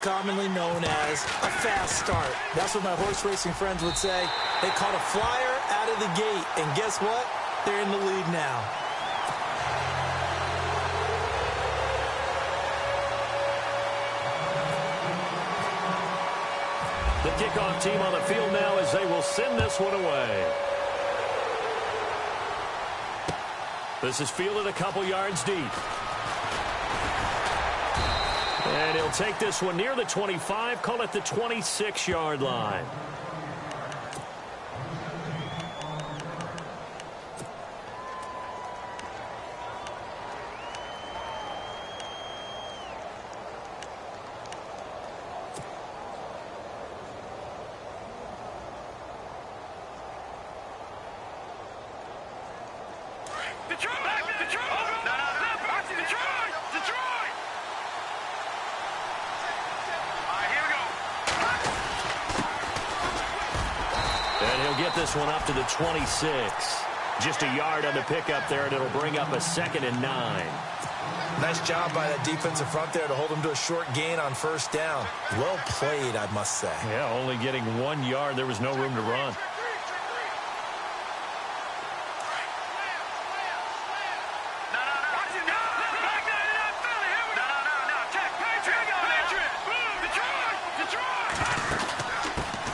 Commonly known as a fast start. That's what my horse racing friends would say. They caught a flyer out of the gate, and guess what? They're in the lead now. The kickoff team on the field now as they will send this one away. This is fielded a couple yards deep. And he'll take this one near the 25, call it the 26-yard line. This one up to the 26. Just a yard on the pickup there, and it'll bring up a 2nd and 9. Nice job by that defensive front there to hold him to a short gain on first down. Well played, I must say. Yeah, only getting 1 yard. There was no room to run.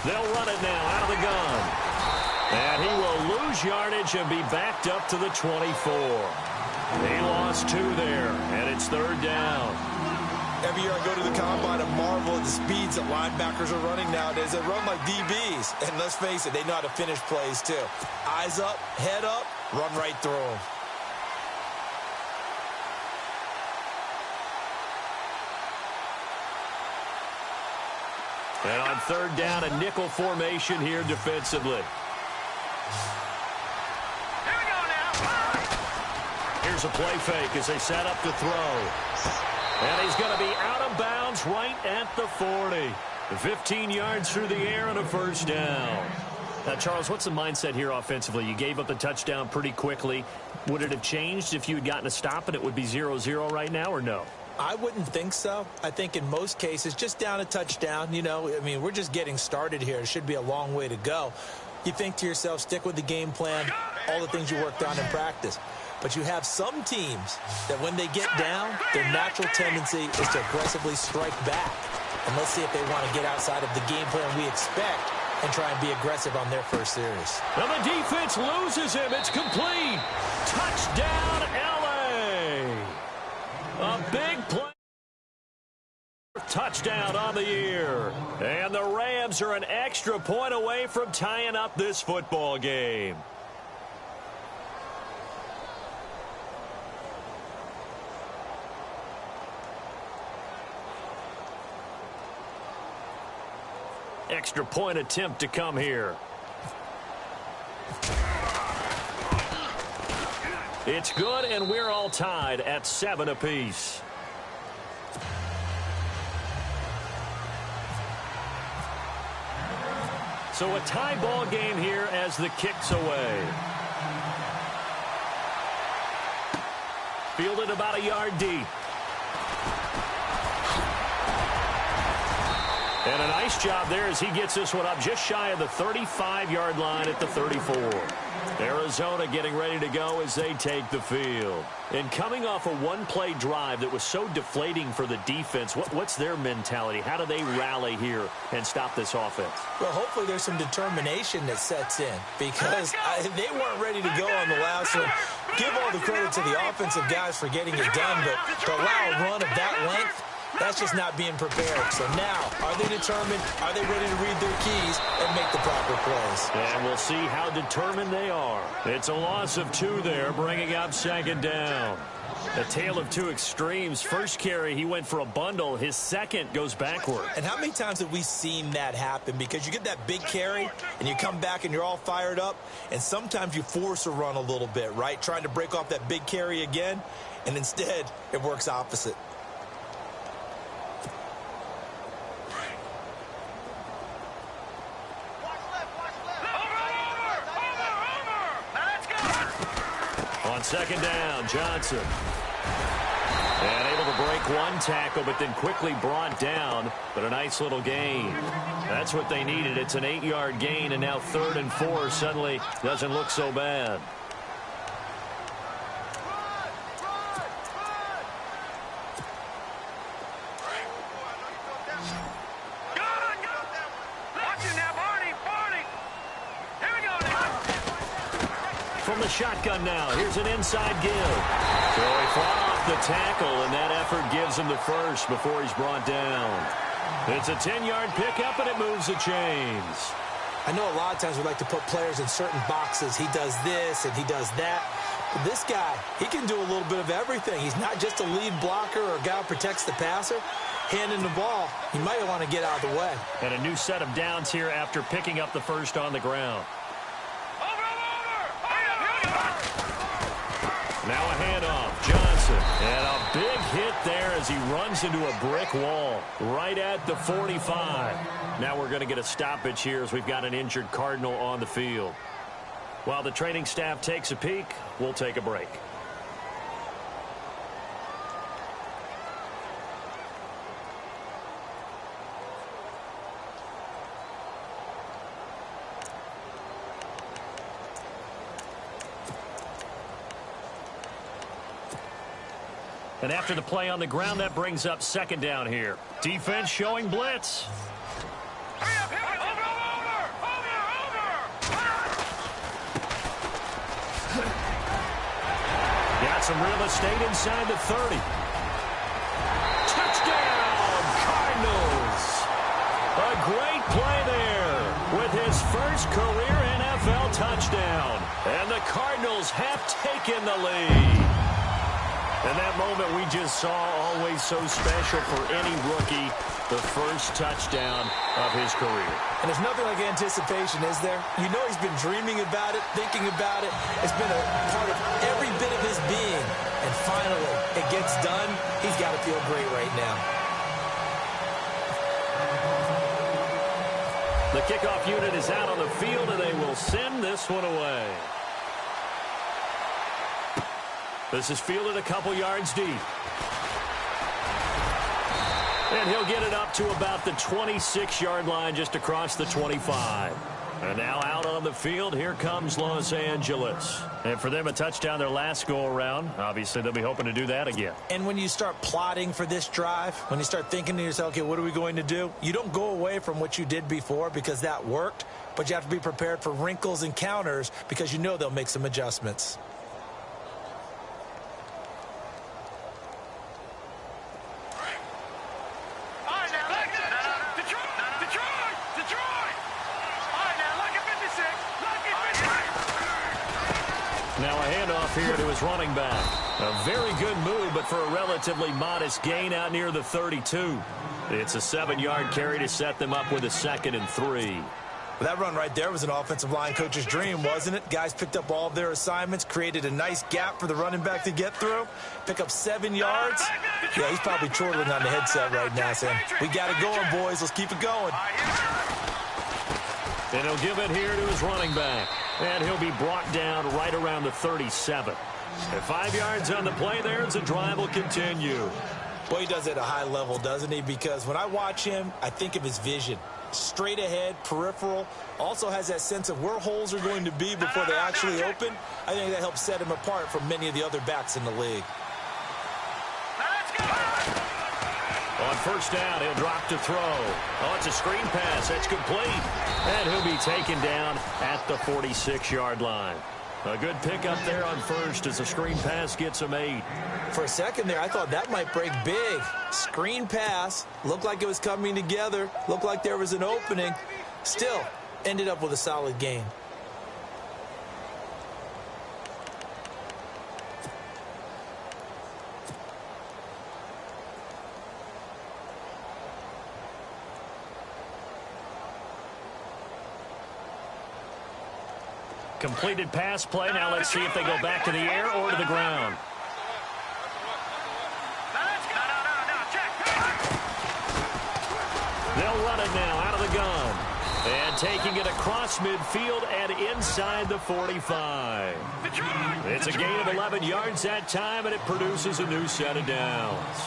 They'll run it now out of the gun. And he will lose yardage and be backed up to the 24. He lost 2 there, and it's 3rd down. Every year I go to the combine and marvel at the speeds that linebackers are running nowadays. They run like DBs. And let's face it, they know how to finish plays too. Eyes up, head up, run right through them. And on 3rd down, a nickel formation here defensively. Here's a play fake as they set up to throw. And he's going to be out of bounds right at the 40. 15 yards through the air and a 1st down. Now, Charles, what's the mindset here offensively? You gave up the touchdown pretty quickly. Would it have changed if you had gotten a stop and it would be 0-0 right now, or no? I wouldn't think so. I think in most cases, just down a touchdown, you know, I mean, we're just getting started here. It should be a long way to go. You think to yourself, stick with the game plan, all the things you worked on in practice. But you have some teams that when they get down, their natural tendency is to aggressively strike back. And let's see if they want to get outside of the game plan we expect and try and be aggressive on their first series. Now the defense loses him. It's complete. Touchdown, L.A. A big play. Touchdown on the year. And the Rams are an extra point away from tying up this football game. Extra point attempt to come here. It's good, and we're all tied at 7 apiece. So a tie ball game here as the kick's away. Fielded about a yard deep. And a nice job there as he gets this one up just shy of the 35-yard line at the 34. Arizona getting ready to go as they take the field. And coming off a one-play drive that was so deflating for the defense, what's their mentality? How do they rally here and stop this offense? Well, hopefully there's some determination that sets in because they weren't ready to go on the last one. Give all the credit to the offensive guys for getting it done, but to allow a run of that length, that's just not being prepared. So now, are they determined? Are they ready to read their keys and make the proper plays? And we'll see how determined they are. It's a loss of 2 there, bringing up 2nd down. A tale of 2 extremes. First carry, he went for a bundle. His second goes backward. And how many times have we seen that happen? Because you get that big carry, and you come back and you're all fired up, and sometimes you force a run a little bit, right? Trying to break off that big carry again, and instead it works opposite. On 2nd down, Johnson. And able to break one tackle, but then quickly brought down. But a nice little gain. That's what they needed. It's an 8-yard gain, and now 3rd and 4 suddenly doesn't look so bad. From the shotgun now, here's an inside give. So he fought off the tackle, and that effort gives him the first before he's brought down. It's a 10-yard pickup, and it moves the chains. I know a lot of times we like to put players in certain boxes. He does this and he does that. But this guy, he can do a little bit of everything. He's not just a lead blocker or a guy who protects the passer. Handing the ball, he might want to get out of the way. And a new set of downs here after picking up the first on the ground. Now a handoff, Johnson, and a big hit there as he runs into a brick wall right at the 45. Now we're going to get a stoppage here as we've got an injured Cardinal on the field. While the training staff takes a peek, we'll take a break. And after the play on the ground, that brings up 2nd down here. Defense showing blitz. Got some real estate inside the 30. Touchdown, Cardinals. A great play there with his first career NFL touchdown. And the Cardinals have taken the lead. And that moment we just saw, always so special for any rookie, the first touchdown of his career. And there's nothing like anticipation, is there? You know he's been dreaming about it, thinking about it. It's been a part of every bit of his being. And finally, it gets done. He's got to feel great right now. The kickoff unit is out on the field, and they will send this one away. This is fielded a couple yards deep. And he'll get it up to about the 26-yard line, just across the 25. And now out on the field, here comes Los Angeles. And for them, a touchdown their last go-around. Obviously, they'll be hoping to do that again. And when you start plotting for this drive, when you start thinking to yourself, okay, what are we going to do? You don't go away from what you did before because that worked, but you have to be prepared for wrinkles and counters because you know they'll make some adjustments. Now a handoff here to his running back. A very good move, but for a relatively modest gain out near the 32. It's a 7-yard carry to set them up with a 2nd and 3. Well, that run right there was an offensive line coach's dream, wasn't it? Guys picked up all of their assignments, created a nice gap for the running back to get through, pick up 7 yards. Yeah, he's probably chortling on the headset right now saying, we got it going, boys. Let's keep it going. And he'll give it here to his running back. And he'll be brought down right around the 37. And 5 yards on the play there as the drive will continue. Boy, he does it at a high level, doesn't he? Because when I watch him, I think of his vision. Straight ahead, peripheral. Also has that sense of where holes are going to be before they actually open. I think that helps set him apart from many of the other backs in the league. On 1st down, he'll drop to throw. Oh, it's a screen pass. That's complete. And he'll be taken down at the 46-yard line. A good pickup there on 1st as the screen pass gets him 8. For a second there, I thought that might break big. Screen pass. Looked like it was coming together. Looked like there was an opening. Still, ended up with a solid gain. Completed pass play. Now let's see if they go back to the air or to the ground. They'll run it now out of the gun. And taking it across midfield and inside the 45. It's a gain of 11 yards that time, and it produces a new set of downs.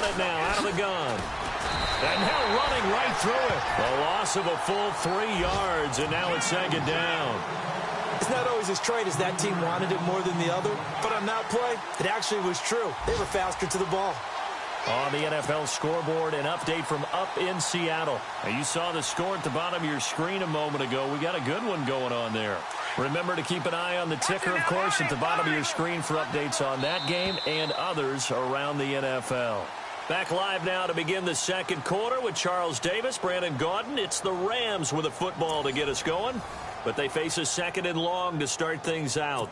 run it now out of the gun. And now running right through it. A loss of a full 3 yards, and now it's second down. It's not always as straight as that team wanted it more than the other, but on that play, it actually was true. They were faster to the ball. On the NFL scoreboard, an update from up in Seattle. Now, you saw the score at the bottom of your screen a moment ago. We got a good one going on there. Remember to keep an eye on the ticker, of course, at the bottom of your screen for updates on that game and others around the NFL. Back live now to begin the second quarter with Charles Davis, Brandon Gaudin. It's the Rams with a football to get us going, but they face a second and long to start things out.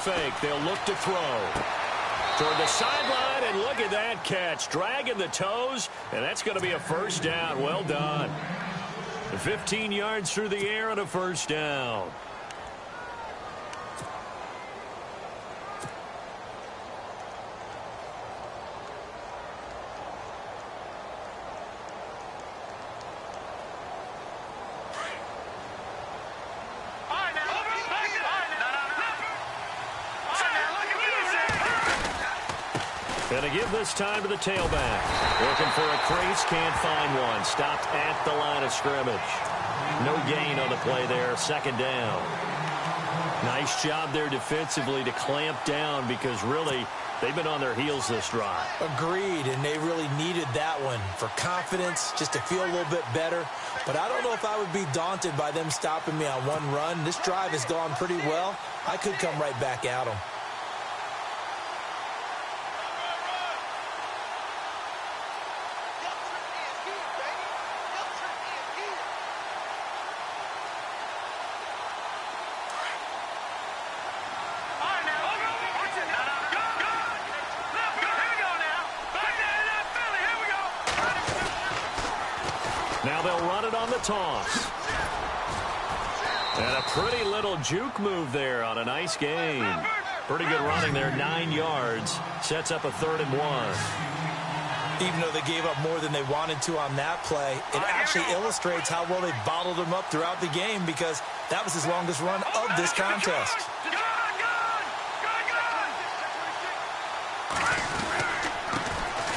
Fake. They'll look to throw toward the sideline, and look at that catch, dragging the toes, and that's going to be a first down. Well done. 15 yards through the air and a first down. And to give this time to the tailback. Looking for a crease, can't find one. Stopped at the line of scrimmage. No gain on the play there, second down. Nice job there defensively to clamp down because really they've been on their heels this drive. Agreed, and they really needed that one for confidence, just to feel a little bit better. But I don't know if I would be daunted by them stopping me on one run. This drive has gone pretty well. I could come right back at them. Now they'll run it on the toss. And a pretty little juke move there on a nice gain. Pretty good running there, 9 yards. Sets up a 3rd and 1. Even though they gave up more than they wanted to on that play, it actually illustrates how well they bottled them up throughout the game because that was his longest run of this contest.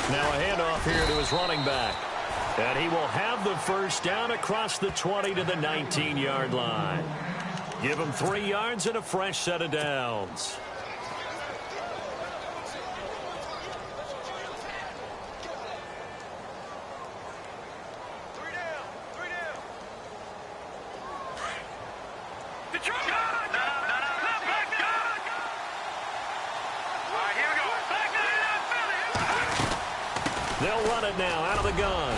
Now a handoff here to his running back. And he will have the first down across the 20 to the 19-yard line. Give him 3 yards and a fresh set of downs. They'll run it now out of the gun.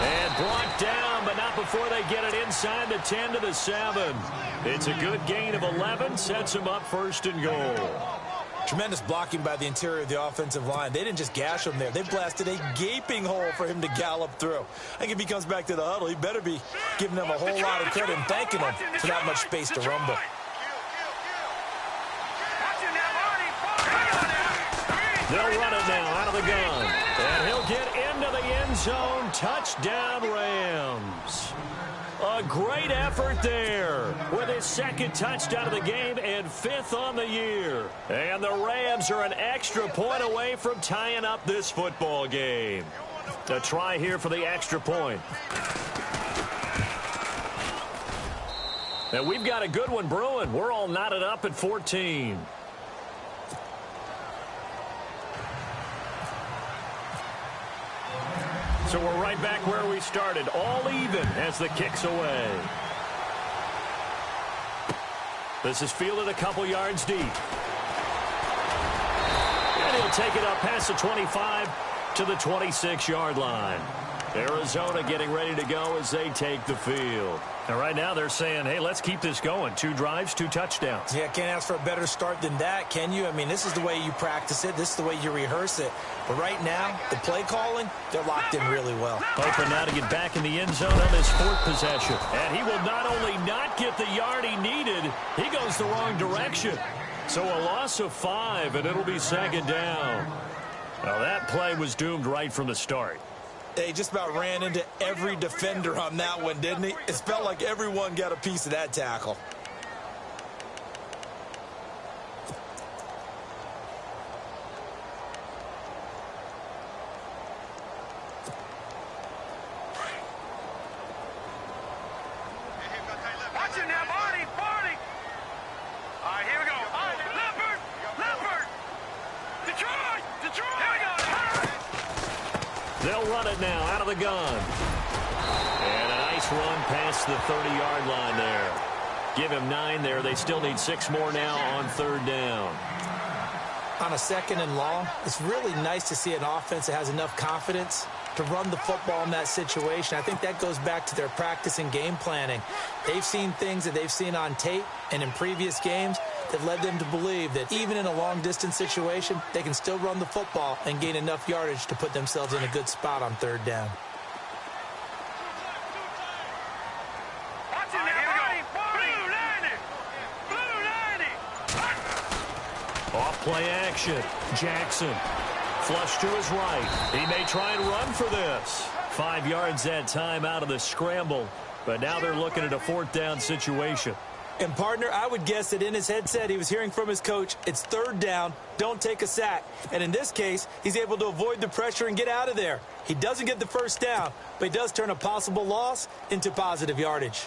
And brought down, but not before they get it inside the 10 to the 7. It's a good gain of 11, sets them up 1st and goal. Tremendous blocking by the interior of the offensive line. They didn't just gash him there. They blasted a gaping hole for him to gallop through. I think if he comes back to the huddle, he better be giving them a whole lot of credit and thanking them for that much space to rumble. They'll run it now out of the gun. And he'll get into the end zone. Touchdown, Rams. A great effort there with his 2nd touchdown of the game and 5th on the year. And the Rams are an extra point away from tying up this football game. A try here for the extra point. And we've got a good one brewing. We're all knotted up at 14. So we're right back where we started, all even as the kick's away. This is fielded a couple yards deep. And he'll take it up past the 25 to the 26-yard line. Arizona getting ready to go as they take the field. And right now they're saying, hey, let's keep this going. 2 drives, 2 touchdowns. Yeah, can't ask for a better start than that, can you? I mean, this is the way you practice it. This is the way you rehearse it. But right now, the play calling, they're locked in really well. Hoping now to get back in the end zone on this 4th possession. And he will not only not get the yard he needed, he goes the wrong direction. So a loss of 5, and it'll be 2nd down. Well, that play was doomed right from the start. He just about ran into every defender on that one, didn't he? It felt like everyone got a piece of that tackle. Watch it now, Barney! All right, here we go. Leopard! Detroit! Here we go! They'll run it now out of the gun. And a nice run past the 30-yard line there. Give him 9 there. They still need 6 more now on 3rd down. On a 2nd and long, it's really nice to see an offense that has enough confidence to run the football in that situation. I think that goes back to their practice and game planning. They've seen things that they've seen on tape and in previous games that led them to believe that even in a long-distance situation, they can still run the football and gain enough yardage to put themselves in a good spot on 3rd down. Watch it now, Barney! Blue 90! Off play action. Jackson. Flush to his right. He may try and run for this. 5 yards that time out of the scramble. But now they're looking at a 4th down situation. And, partner, I would guess that in his headset he was hearing from his coach, it's 3rd down, don't take a sack. And in this case, he's able to avoid the pressure and get out of there. He doesn't get the 1st down, but he does turn a possible loss into positive yardage.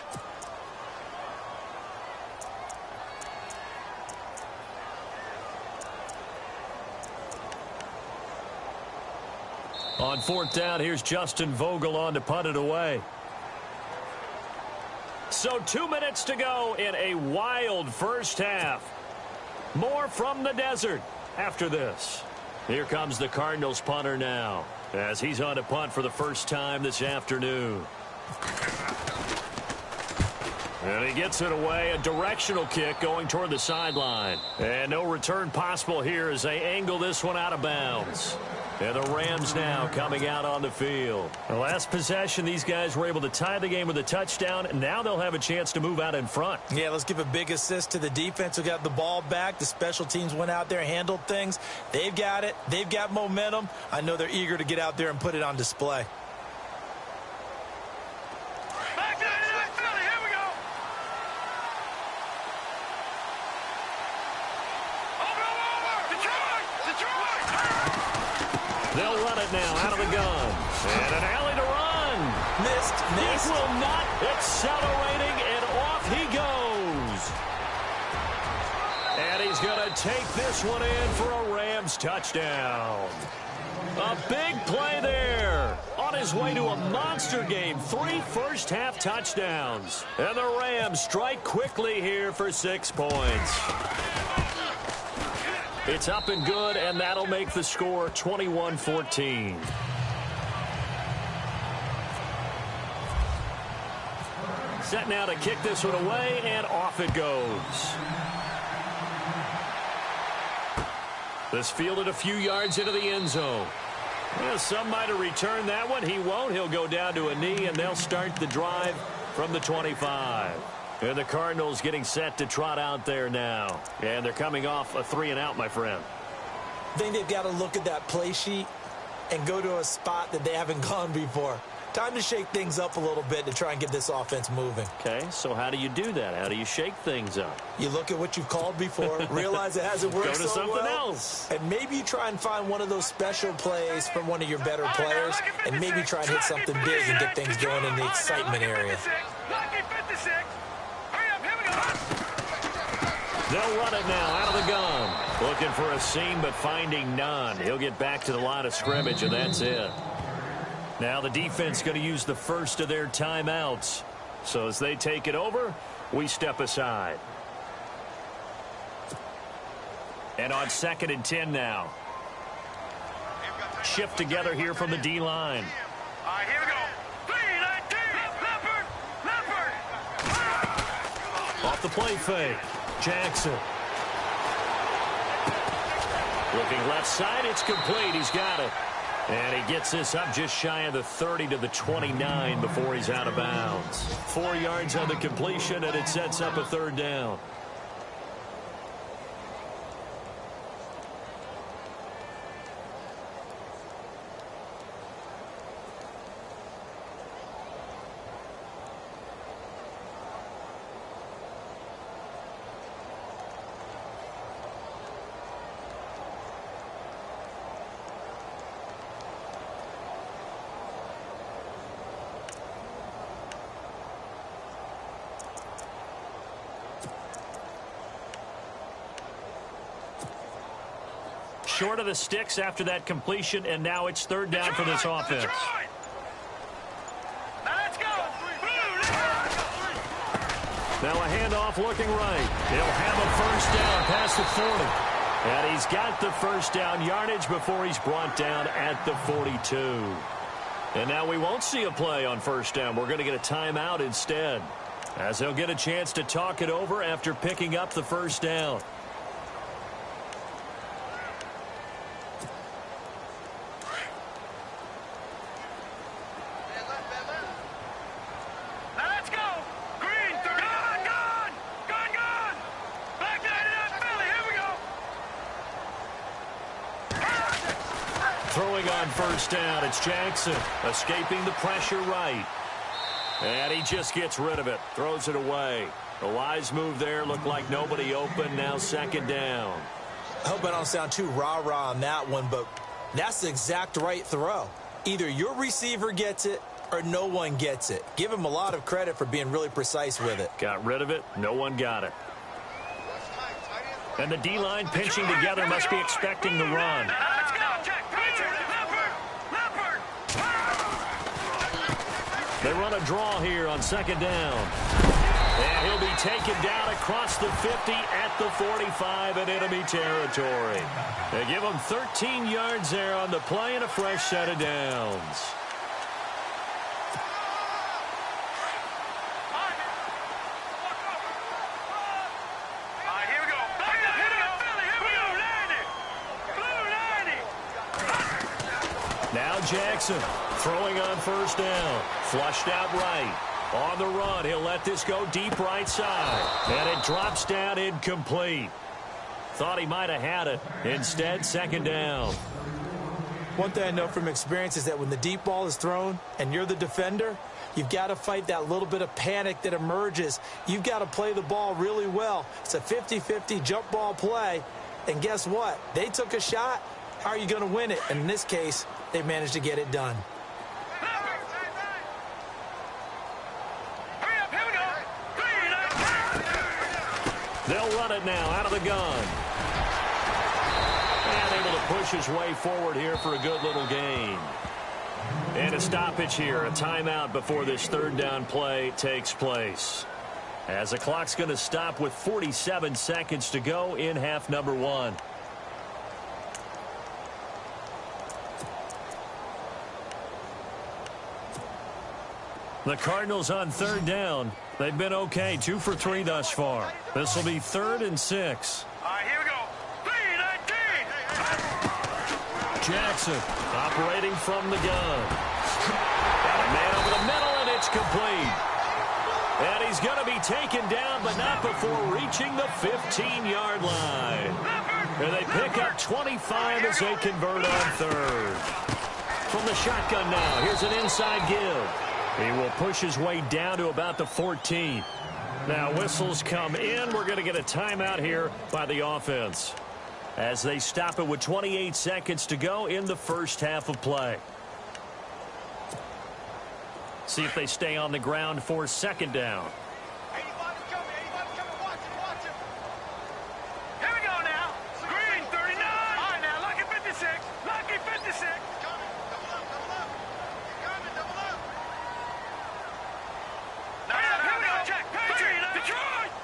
On 4th down, here's Justin Vogel on to punt it away. So 2 minutes to go in a wild first half. More from the desert after this. Here comes the Cardinals punter now as he's on to punt for the first time this afternoon. And he gets it away, a directional kick going toward the sideline. And no return possible here as they angle this one out of bounds. And the Rams now coming out on the field. The last possession, these guys were able to tie the game with a touchdown, and now they'll have a chance to move out in front. Yeah, let's give a big assist to the defense who got the ball back. The special teams went out there, handled things. They've got it. They've got momentum. I know they're eager to get out there and put it on display. They'll run it now out of the gun. And an alley to run. Missed. He will not. Accelerating, and off he goes. And he's going to take this one in for a Rams touchdown. A big play there. On his way to a monster game. 3 first-half touchdowns. And the Rams strike quickly here for 6 points. It's up and good, and that'll make the score 21-14. Set now to kick this one away, and off it goes. This fielded a few yards into the end zone. Well, some might have returned that one. He won't. He'll go down to a knee, and they'll start the drive from the 25. And the Cardinals getting set to trot out there now. And they're coming off a 3-and-out, my friend. I think they've got to look at that play sheet and go to a spot that they haven't gone before. Time to shake things up a little bit to try and get this offense moving. Okay, so how do you do that? How do you shake things up? You look at what you've called before, realize it hasn't worked Go to so something well, else. and maybe you try and find one of those special plays from one of your better players, and maybe try and hit something big and get things going in the excitement area. They'll run it now out of the gun. Looking for a seam, but finding none. He'll get back to the line of scrimmage, and that's it. Now the defense going to use the first of their timeouts. So as they take it over, we step aside. And on 2nd and 10 now. Shift together here from the D-line. All right, here we go. 3-19, Leopard. the play fake. Jackson. Looking left side, it's complete. He's got it. And he gets this up just shy of the 30 to the 29 before he's out of bounds. 4 yards on the completion, and it sets up a 3rd down. Short of the sticks after that completion, and now it's 3rd down for this offense. Now a handoff looking right. He'll have a 1st down past the 40. And he's got the 1st down yardage before he's brought down at the 42. And now we won't see a play on 1st down. We're going to get a timeout instead, as he'll get a chance to talk it over after picking up the 1st down. Throwing on 1st down, it's Jackson, escaping the pressure right. And he just gets rid of it, throws it away. A wise move there, looked like nobody open, now 2nd down. I hope I don't sound too rah-rah on that one, but that's the exact right throw. Either your receiver gets it or no one gets it. Give him a lot of credit for being really precise with it. Got rid of it, no one got it. And the D-line pinching together must be expecting the run. They run a draw here on 2nd down. And he'll be taken down across the 50 at the 45 in enemy territory. They give him 13 yards there on the play and a fresh set of downs. Now Jackson throwing on 1st down. Flushed out right. On the run, he'll let this go deep right side. And it drops down incomplete. Thought he might have had it. Instead, 2nd down. One thing I know from experience is that when the deep ball is thrown and you're the defender, you've got to fight that little bit of panic that emerges. You've got to play the ball really well. It's a 50-50 jump ball play. And guess what? They took a shot. How are you going to win it? And in this case, they managed to get it done. They'll run it now out of the gun. And able to push his way forward here for a good little gain. And a stoppage here, a timeout before this 3rd down play takes place. As the clock's going to stop with 47 seconds to go in half number 1. The Cardinals on 3rd down. They've been okay, 2 for 3 thus far. This will be 3rd and 6. All right, here we go. 3-19. Jackson operating from the gun. Got a man over the middle, and it's complete. And he's going to be taken down, but not before reaching the 15-yard line. And they pick up 25 as they convert on 3rd. From the shotgun now, here's an inside give. He will push his way down to about the 14. Now whistles come in. We're going to get a timeout here by the offense, as they stop it with 28 seconds to go in the 1st half of play. See if they stay on the ground for 2nd down. Here we go now. Green 39. All right, now lucky 56. Lucky 56.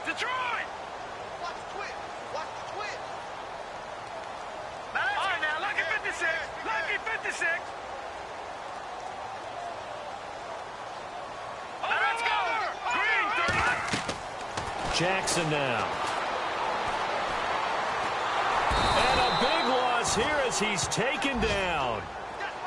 Detroit! Watch the twist. Watch the twist. All right, now, lucky 56. Lucky 56. Oh, let's go. Green Jackson now. And a big loss here as he's taken down.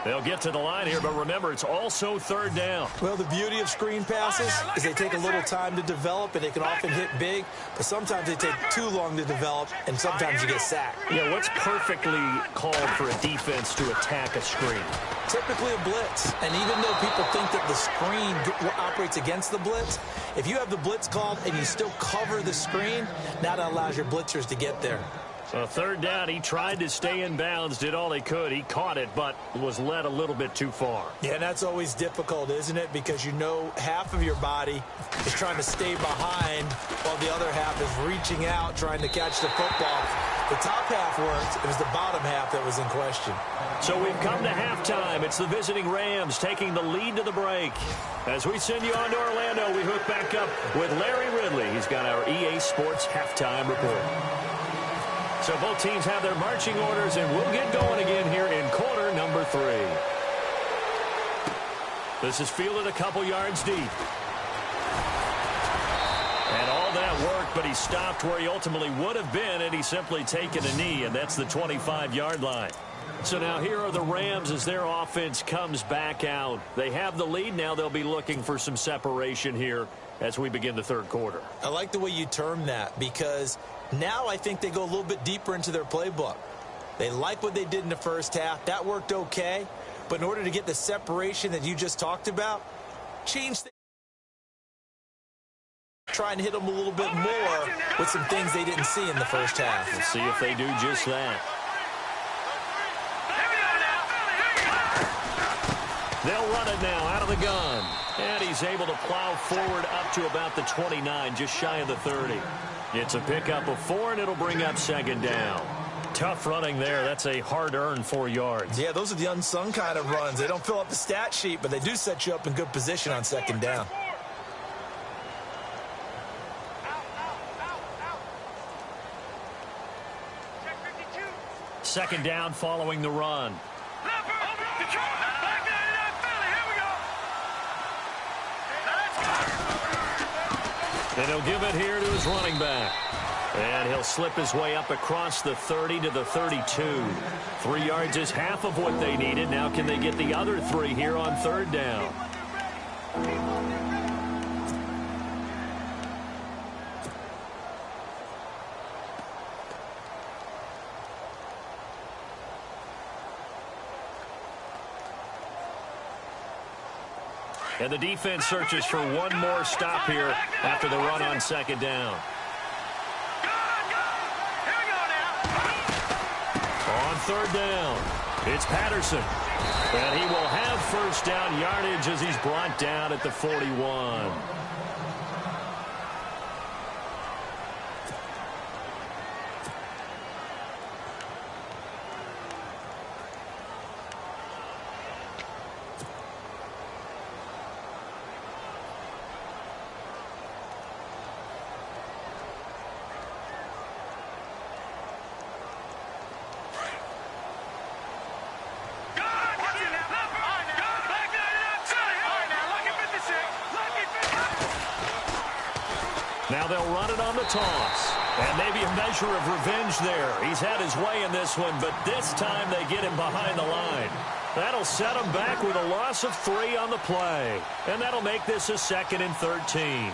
They'll get to the line here, but remember, it's also third down. Well, the beauty of screen passes is they take a little time to develop, and they can often hit big, but sometimes they take too long to develop, and sometimes you get sacked. Yeah, what's perfectly called for a defense to attack a screen? Typically a blitz, and even though people think that the screen operates against the blitz, if you have the blitz called and you still cover the screen, now that allows your blitzers to get there. So third down, he tried to stay in bounds, did all he could. He caught it, but was led a little bit too far. Yeah, and that's always difficult, isn't it? Because you know half of your body is trying to stay behind while the other half is reaching out, trying to catch the football. The top half worked. It was the bottom half that was in question. So we've come to halftime. It's the visiting Rams taking the lead to the break. As we send you on to Orlando, we hook back up with Larry Ridley. He's got our EA Sports halftime report. So both teams have their marching orders, and we'll get going again here in quarter number 3. This is fielded a couple yards deep. And all that worked, but he stopped where he ultimately would have been, and he's simply taken a knee, and that's the 25-yard line. So now here are the Rams as their offense comes back out. They have the lead. Now they'll be looking for some separation here as we begin the third quarter. I like the way you term that, because now I think they go a little bit deeper into their playbook. They like what they did in the first half. That worked okay. But in order to get the separation that you just talked about, change things. Try and hit them a little bit more with some things they didn't see in the first half. We'll see if they do just that. They'll run it now out of the gun. And he's able to plow forward up to about the 29, just shy of the 30. It's a pickup of 4, and it'll bring up second down. Tough running there. That's a hard-earned 4 yards. Yeah, those are the unsung kind of runs. They don't fill up the stat sheet, but they do set you up in good position on second down. Second down following the run. And he'll give it here to his running back. And he'll slip his way up across the 30 to the 32. 3 yards is half of what they needed. Now can they get the other 3 here on third down? And the defense searches for one more stop here after the run on second down. On third down, it's Patterson. And he will have first down yardage as he's brought down at the 41. Now they'll run it on the toss. And maybe a measure of revenge there. He's had his way in this one, but this time they get him behind the line. That'll set him back with a loss of 3 on the play. And that'll make this a 2nd and 13.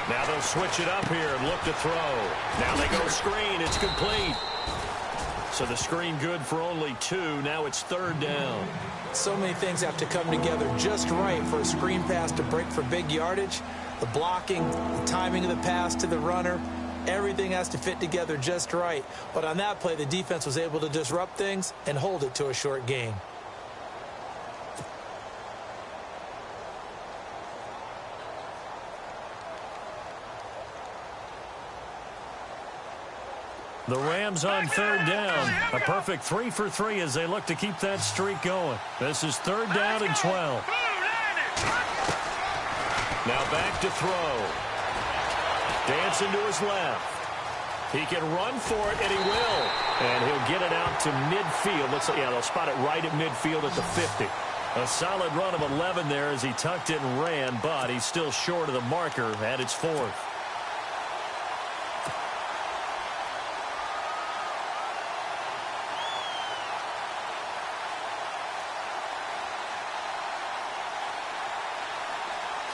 Now they'll switch it up here and look to throw. Now they go screen. It's complete. So the screen good for only 2. Now it's third down. So many things have to come together just right for a screen pass to break for big yardage. The blocking, the timing of the pass to the runner, everything has to fit together just right. But on that play, the defense was able to disrupt things and hold it to a short gain. The Rams on third down. A perfect 3 for 3 as they look to keep that streak going. This is third down and 12. Now back to throw. Dancing to his left. He can run for it, and he will. And he'll get it out to midfield. Looks like, yeah, they'll spot it right at midfield at the 50. A solid run of 11 there as he tucked it and ran, but he's still short of the marker at its 4th.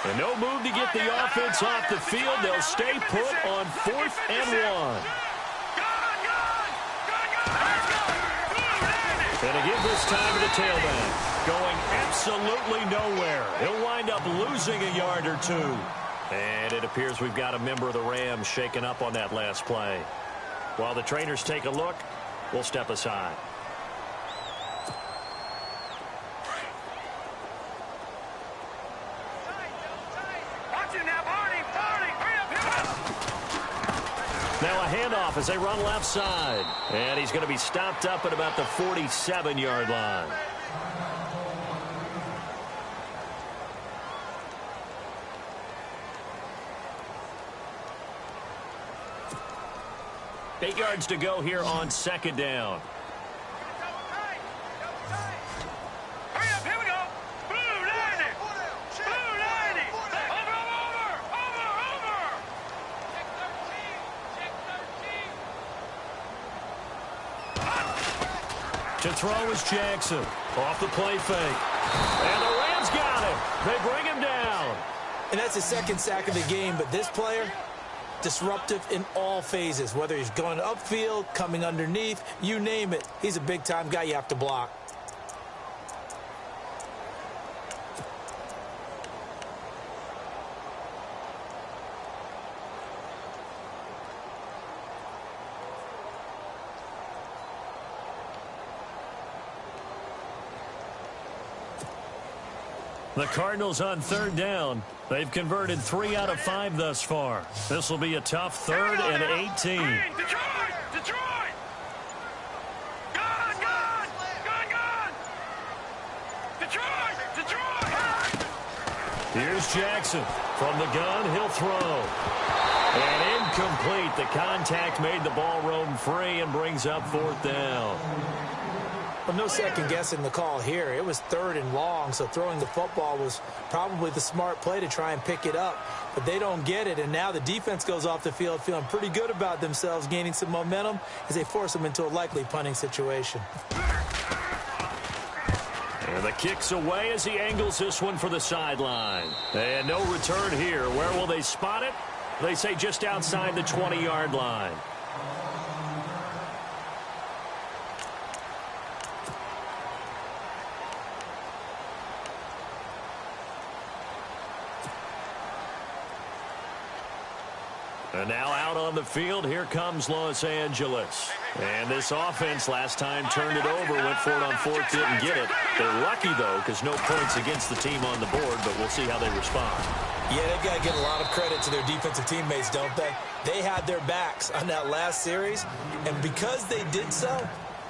And no move to get the offense off the field. They'll stay put on 4th and 1. And to give this time to the tailback. Going absolutely nowhere. He'll wind up losing a yard or 2. And it appears we've got a member of the Rams shaken up on that last play. While the trainers take a look, we'll step aside. Now a handoff as they run left side. And he's going to be stopped up at about the 47-yard line. Eight yards to go here on 2nd down. To throw is Jackson. Off the play fake. And the Rams got him. They bring him down. And that's his 2nd sack of the game, but this player, disruptive in all phases. Whether he's going upfield, coming underneath, you name it. He's a big-time guy you have to block. The Cardinals on 3rd down. They've converted 3 out of 5 thus far. This will be a tough 3rd and 18. Detroit! Detroit! Gun! Detroit! Here's Jackson. From the gun, he'll throw. And incomplete. The contact made the ball roam free and brings up 4th down. Well, no second guessing the call here. It was 3rd and long, so throwing the football was probably the smart play to try and pick it up. But they don't get it, and now the defense goes off the field feeling pretty good about themselves, gaining some momentum as they force them into a likely punting situation. And the kick's away as he angles this one for the sideline. And no return here. Where will they spot it? They say just outside the 20-yard line. And now out on the field, here comes Los Angeles. And this offense last time turned it over, went for it on 4th, didn't get it. They're lucky, though, because no points against the team on the board, but we'll see how they respond. Yeah, they've got to get a lot of credit to their defensive teammates, don't they? They had their backs on that last series, and because they did so,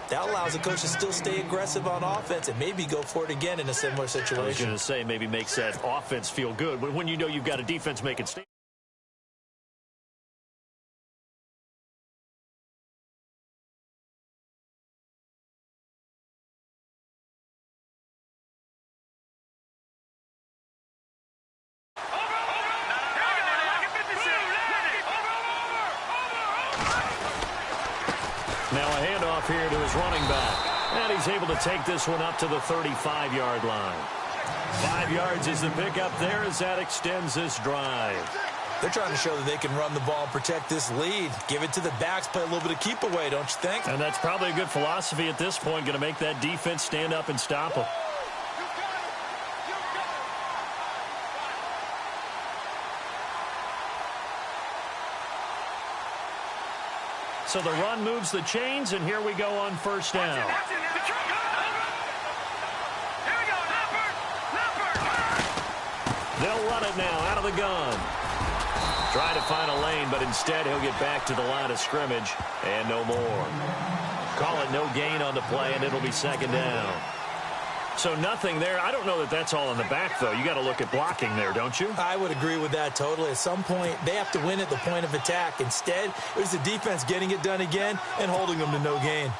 that allows the coach to still stay aggressive on offense and maybe go for it again in a similar situation. I was going to say maybe makes that offense feel good, but when you know you've got a defense making statements. Now a handoff here to his running back. And he's able to take this one up to the 35-yard line. 5 yards is the pickup there as that extends this drive. They're trying to show that they can run the ball and protect this lead. Give it to the backs, play a little bit of keep away, don't you think? And that's probably a good philosophy at this point, going to make that defense stand up and stop them. So the run moves the chains, and here we go on 1st down. They'll run it now out of the gun. Try to find a lane, but instead he'll get back to the line of scrimmage, and no more. Call it no gain on the play, and it'll be 2nd down. So nothing there. I don't know that that's all in the back, though. You got to look at blocking there, don't you? I would agree with that totally. At some point, they have to win at the point of attack. Instead, it was the defense getting it done again and holding them to no gain.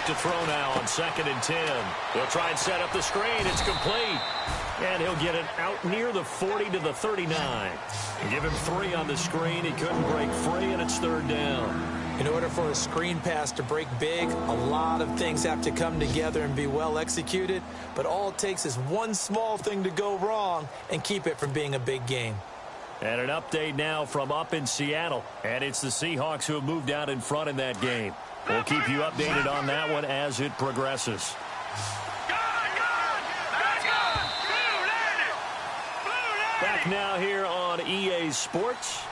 To throw now on 2nd and 10. He'll try and set up the screen. It's complete. And he'll get it out near the 40 to the 39. Give him 3 on the screen. He couldn't break free, and it's 3rd down. In order for a screen pass to break big, a lot of things have to come together and be well executed. But all it takes is one small thing to go wrong and keep it from being a big game. And an update now from up in Seattle. And it's the Seahawks who have moved out in front in that game. We'll keep you updated on that one as it progresses. Back now here on EA Sports.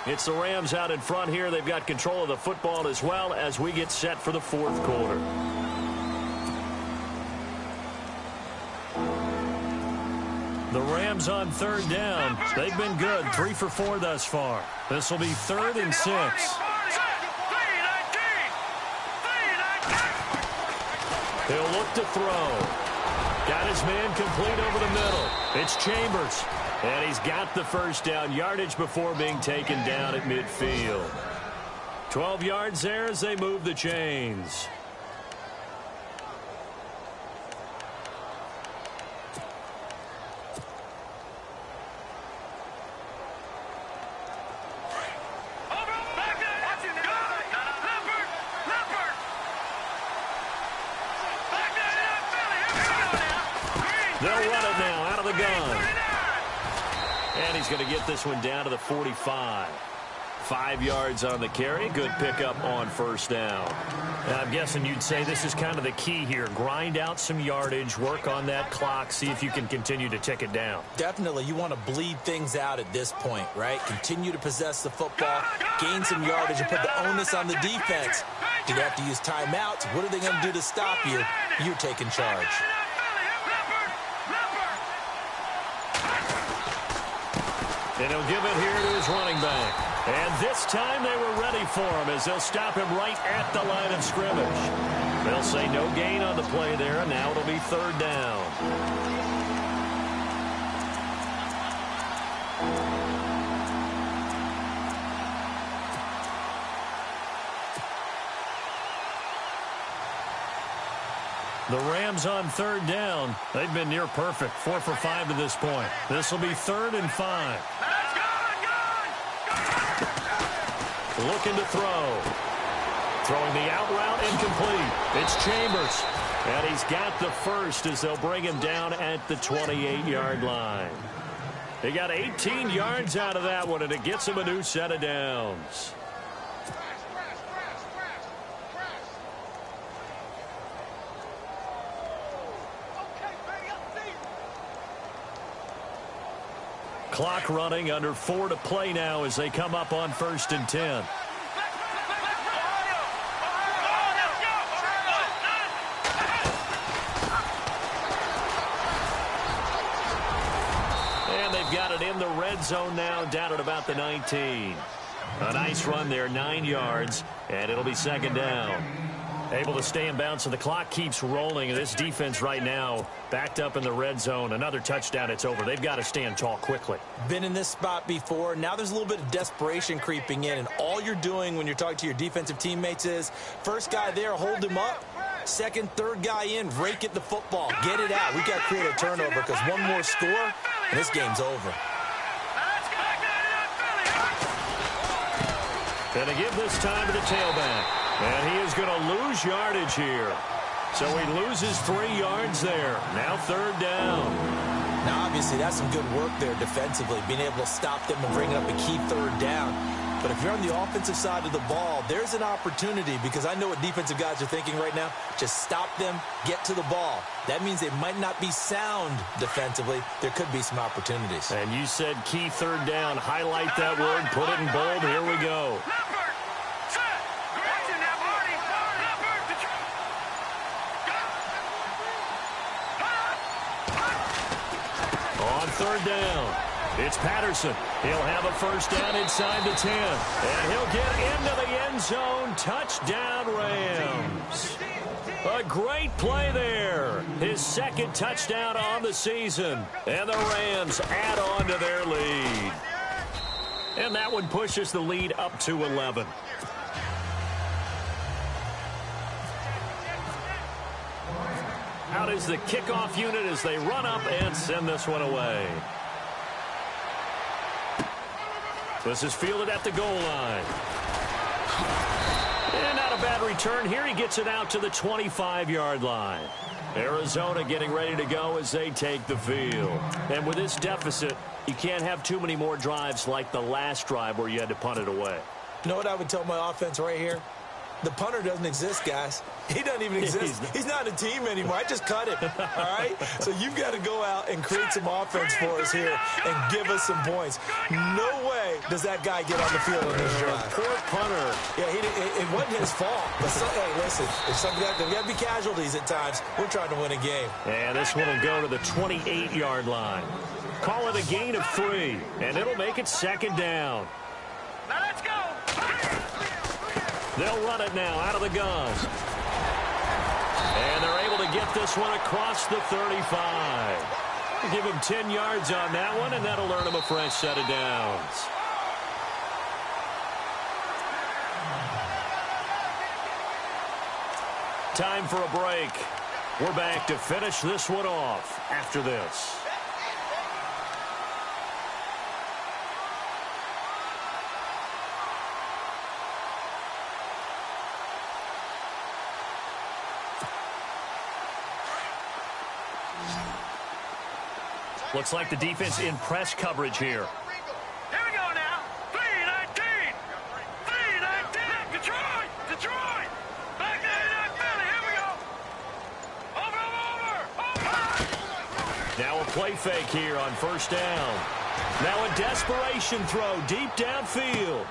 It's the Rams out in front here. They've got control of the football as well as we get set for the 4th quarter. The Rams on 3rd down. They've been good. 3 for 4 thus far. This will be 3rd and 6. He'll look to throw. Got his man complete over the middle. It's Chambers. And he's got the 1st down yardage before being taken down at midfield. 12 yards there as they move the chains. They'll run it now out of the gun. And he's going to get this one down to the 45. 5 yards on the carry. Good pickup on 1st down. Now, I'm guessing you'd say this is kind of the key here. Grind out some yardage, work on that clock, see if you can continue to tick it down. Definitely. You want to bleed things out at this point, right? Continue to possess the football, gain some yardage, and put the onus on the defense. Do they have to use timeouts? What are they going to do to stop you? You're taking charge. And he'll give it here to his running back. And this time they were ready for him as they'll stop him right at the line of scrimmage. They'll say no gain on the play there, and now it'll be 3rd down. The Rams on 3rd down. They've been near perfect. 4 for 5 to this point. This will be 3rd and 5. Looking to throw. Throwing the out route incomplete. It's Chambers. And he's got the 1st as they'll bring him down at the 28-yard line. They got 18 yards out of that one, and it gets him a new set of downs. Clock running, under 4 to play now as they come up on 1st and 10. And they've got it in the red zone now, down at about the 19. A nice run there, 9 yards, and it'll be 2nd down. Able to stay in bounds, so the clock keeps rolling. And this defense right now backed up in the red zone. Another touchdown, it's over. They've got to stand tall quickly. Been in this spot before. Now there's a little bit of desperation creeping in. And all you're doing when you're talking to your defensive teammates is, first guy there, hold him up. Second, third guy in, rake at the football. Get it out. We've got to create a turnover because one more score, and this game's over. And to give this time to the tailback. And he is going to lose yardage here. So he loses 3 yards there. Now 3rd down. Now, obviously, that's some good work there defensively, being able to stop them and bring up a key 3rd down. But if you're on the offensive side of the ball, there's an opportunity, because I know what defensive guys are thinking right now. Just stop them, get to the ball. That means they might not be sound defensively. There could be some opportunities. And you said key 3rd down. Highlight that word, put it in bold. Here we go. third down. It's Patterson. He'll have a first down inside the 10. And he'll get into the end zone. Touchdown, Rams. A great play there. His second touchdown on the season. And the Rams add on to their lead. And that one pushes the lead up to 11. Out is the kickoff unit as they run up and send this one away. This is fielded at the goal line. And not a bad return here. He gets it out to the 25-yard line. Arizona getting ready to go as they take the field. And with this deficit, you can't have too many more drives like the last drive where you had to punt it away. You know what I would tell my offense right here? The punter doesn't exist, guys. He doesn't even exist. He's not a team anymore. I just cut him, all right? So you've got to go out and create some offense for us here and give us some points. No way does that guy get on the field on this drive. Poor punter. Yeah, it wasn't his fault. But hey, listen, if there's got to be casualties at times. We're trying to win a game. And this one will go to the 28-yard line. Call it a gain of 3, and it'll make it second down. Now let's go. They'll run it now out of the gun. And they're able to get this one across the 35. Give him 10 yards on that one, and that'll earn him a fresh set of downs. Time for a break. We're back to finish this one off after this. Looks like the defense in press coverage here. Here we go now. 3-19. 3-19. Detroit. Detroit. Back there, Philly. Here we go. Over. Now a play fake here on first down. Now a desperation throw deep downfield.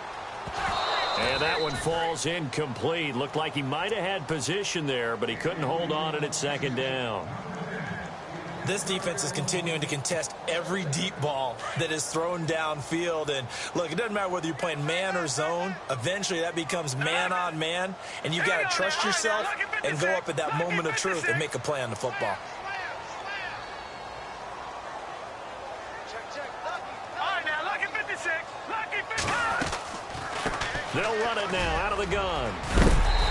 And that one falls incomplete. Looked like he might have had position there, but he couldn't hold on at second down. This defense is continuing to contest every deep ball that is thrown downfield. And, look, it doesn't matter whether you're playing man or zone. Eventually, that becomes man on man. And you've got to trust yourself and go up at that moment of truth and make a play on the football. All right, now, lucky 56. Lucky 56. They'll run it now out of the gun.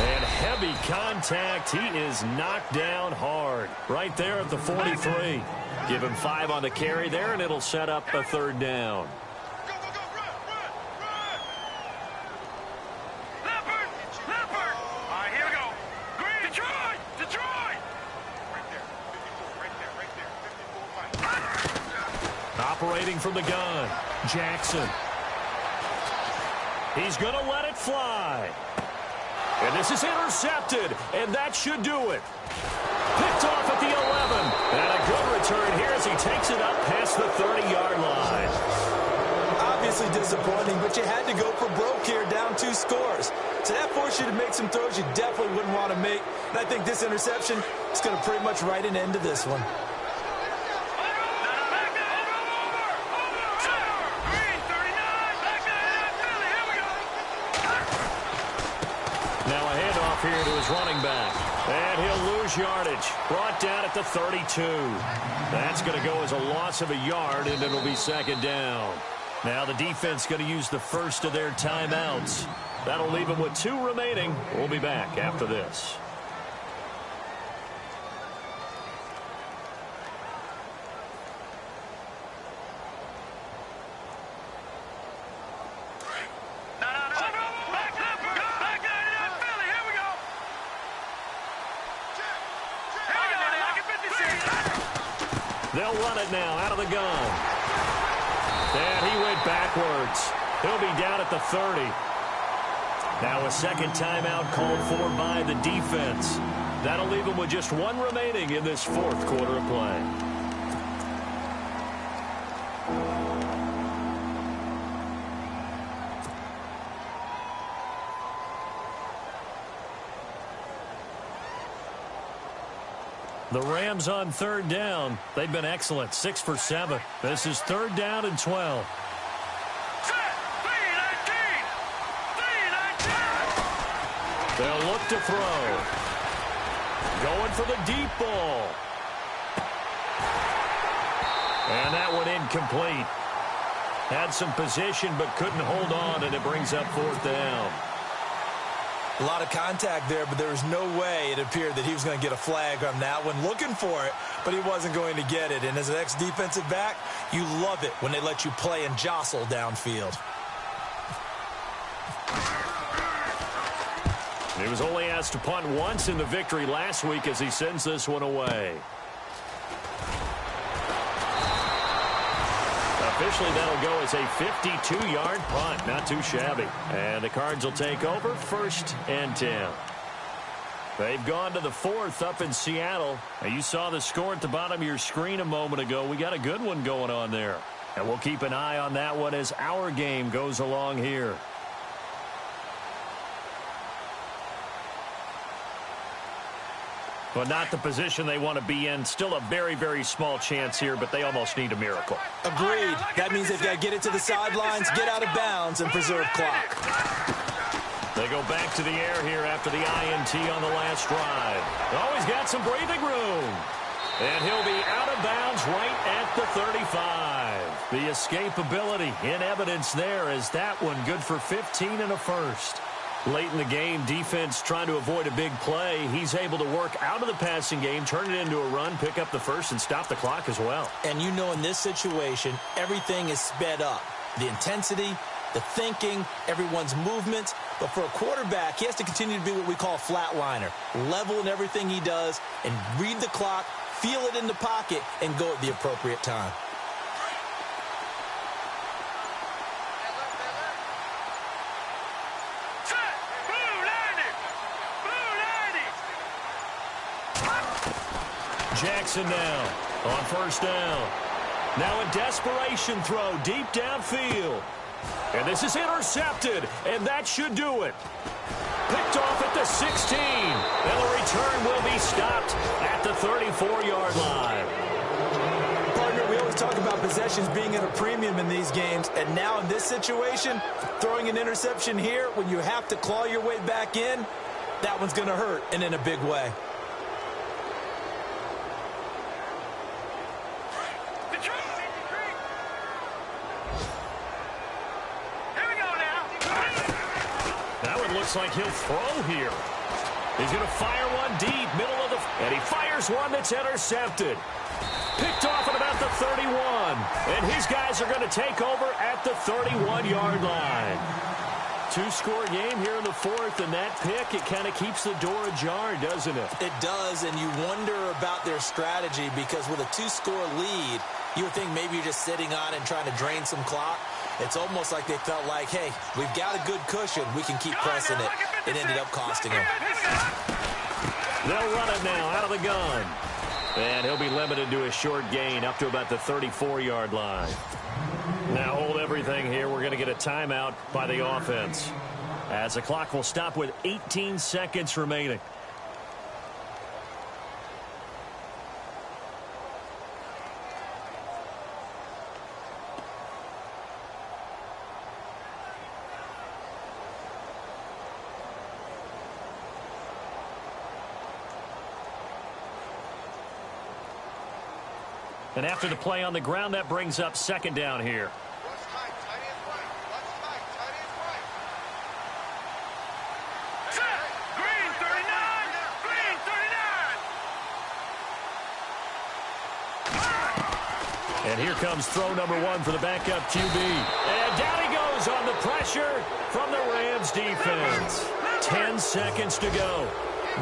And heavy contact. He is knocked down hard right there at the 43. Give him 5 on the carry there, and it'll set up a third down. Go, go, go, run. Leopard. All right, here we go. Green. Detroit. Right there. Operating from the gun, Jackson. He's going to let it fly. And this is intercepted, and that should do it. Picked off at the 11. And a good return here as he takes it up past the 30-yard line. Obviously disappointing, but you had to go for broke here, down 2 scores. So that forced you to make some throws you definitely wouldn't want to make. And I think this interception is going to pretty much write an end to this one. Here to his running back. And he'll lose yardage. Brought down at the 32. That's going to go as a loss of a yard, and it'll be second down. Now the defense going to use the first of their timeouts. That'll leave them with 2 remaining. We'll be back after this. They'll run it now out of the gun. And he went backwards. He'll be down at the 30. Now a second timeout called for by the defense. That'll leave him with just 1 remaining in this 4th quarter of play. The Rams on third down. They've been excellent, 6 for 7. This is third down and 12. They'll look to throw. Going for the deep ball. And that one incomplete. Had some position but couldn't hold on, and it brings up fourth down. A lot of contact there, but there was no way it appeared that he was going to get a flag on that one. Looking for it, but he wasn't going to get it. And as an ex-defensive back, you love it when they let you play and jostle downfield. He was only asked to punt once in the victory last week as he sends this one away. Officially, that'll go as a 52-yard punt. Not too shabby. And the Cards will take over, 1st and 10. They've gone to the 4th up in Seattle. Now, you saw the score at the bottom of your screen a moment ago. We got a good one going on there. And we'll keep an eye on that one as our game goes along here. But not the position they want to be in. Still a very, very small chance here, but they almost need a miracle. Agreed. That means they've got to get it to the sidelines, get out of bounds, and preserve clock. They go back to the air here after the INT on the last drive. Oh, he's got some breathing room. And he'll be out of bounds right at the 35. The escapability in evidence there as that one good for 15 and a first. Late in the game, defense trying to avoid a big play. He's able to work out of the passing game, turn it into a run, pick up the first, and stop the clock as well. And you know in this situation, everything is sped up. The intensity, the thinking, everyone's movements. But for a quarterback, he has to continue to be what we call a flatliner. Level in everything he does and read the clock, feel it in the pocket, and go at the appropriate time. Jackson now on first down. Now a desperation throw deep downfield. And this is intercepted, and that should do it. Picked off at the 16. And the return will be stopped at the 34-yard line. Partner, we always talk about possessions being at a premium in these games, and now in this situation, throwing an interception here when you have to claw your way back in, that one's going to hurt, and in a big way. Looks like he'll throw here. He's going to fire one deep, middle of the... And he fires one that's intercepted. Picked off at about the 31. And his guys are going to take over at the 31-yard line. Two-score game here in the 4th, and that pick, it kind of keeps the door ajar, doesn't it? It does, and you wonder about their strategy because with a 2-score lead, you would think maybe you're just sitting on and trying to drain some clock. It's almost like they felt like, hey, we've got a good cushion. We can keep pressing it. It ended up costing them. They'll run it now out of the gun. And he'll be limited to a short gain up to about the 34-yard line. Now hold everything here. We're going to get a timeout by the offense, as the clock will stop with 18 seconds remaining. And after the play on the ground, that brings up second down here. Green 39! Green 39! And here comes throw number 1 for the backup QB. And down he goes on the pressure from the Rams defense. 10 seconds to go.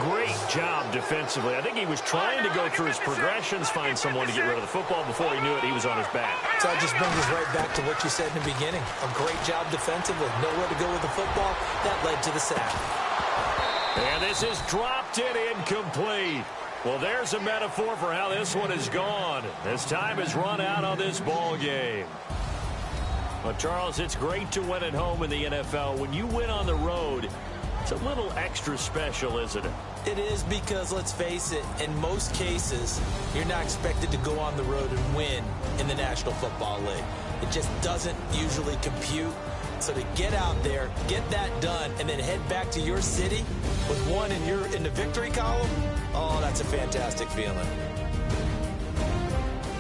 Great job defensively. I think he was trying to go through his progressions, find someone to get rid of the football. Before he knew it, he was on his back. So that just brings us right back to what you said in the beginning. A great job defensively. Nowhere to go with the football. That led to the sack. And this is dropped in incomplete. Well, there's a metaphor for how this one is gone. This time has run out on this ball game. Well, Charles, it's great to win at home in the NFL. When you win on the road, it's a little extra special, isn't it? It is because, let's face it, in most cases, you're not expected to go on the road and win in the National Football League. It just doesn't usually compute. So to get out there, get that done, and then head back to your city with one in the victory column, oh, that's a fantastic feeling.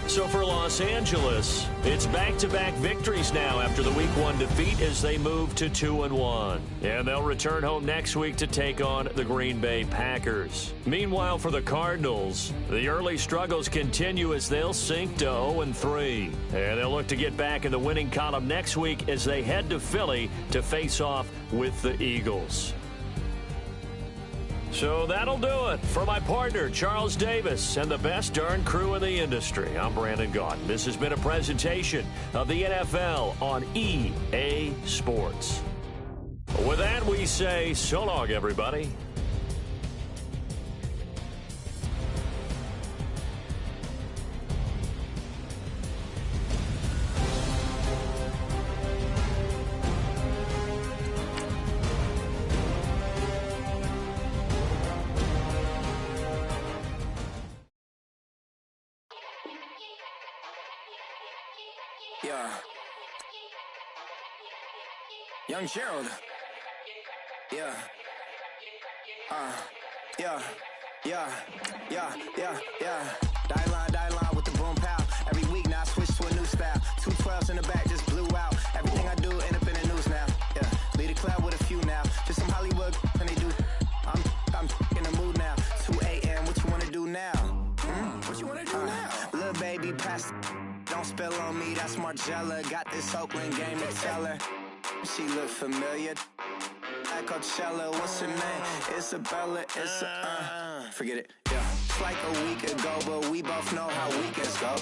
So for Los Angeles, it's back-to-back victories now after the Week 1 defeat as they move to 2-1. And they'll return home next week to take on the Green Bay Packers. Meanwhile, for the Cardinals, the early struggles continue as they'll sink to 0-3. And they'll look to get back in the winning column next week as they head to Philly to face off with the Eagles. So that'll do it. For my partner, Charles Davis, and the best darn crew in the industry, I'm Brandon Gaudin. This has been a presentation of the NFL on EA Sports. With that, we say so long, everybody. Yeah. Young Gerald. Yeah. Die line with the boom pow. Every week now I switch to a new style. 212s in the back just blew out. Everything I do end up in the news now. Yeah. Lead a club with a few now. Just some Hollywood and they do. I'm in the mood now. 2 a.m. What you wanna do now? What you wanna do now? Little baby pass. Don't spill on me, that's Margella. Got this Oakland game to tell her. She look familiar. Like Coachella, what's her name? Isabella, forget it. Yeah, it's like a week ago, but we both know how weekends go.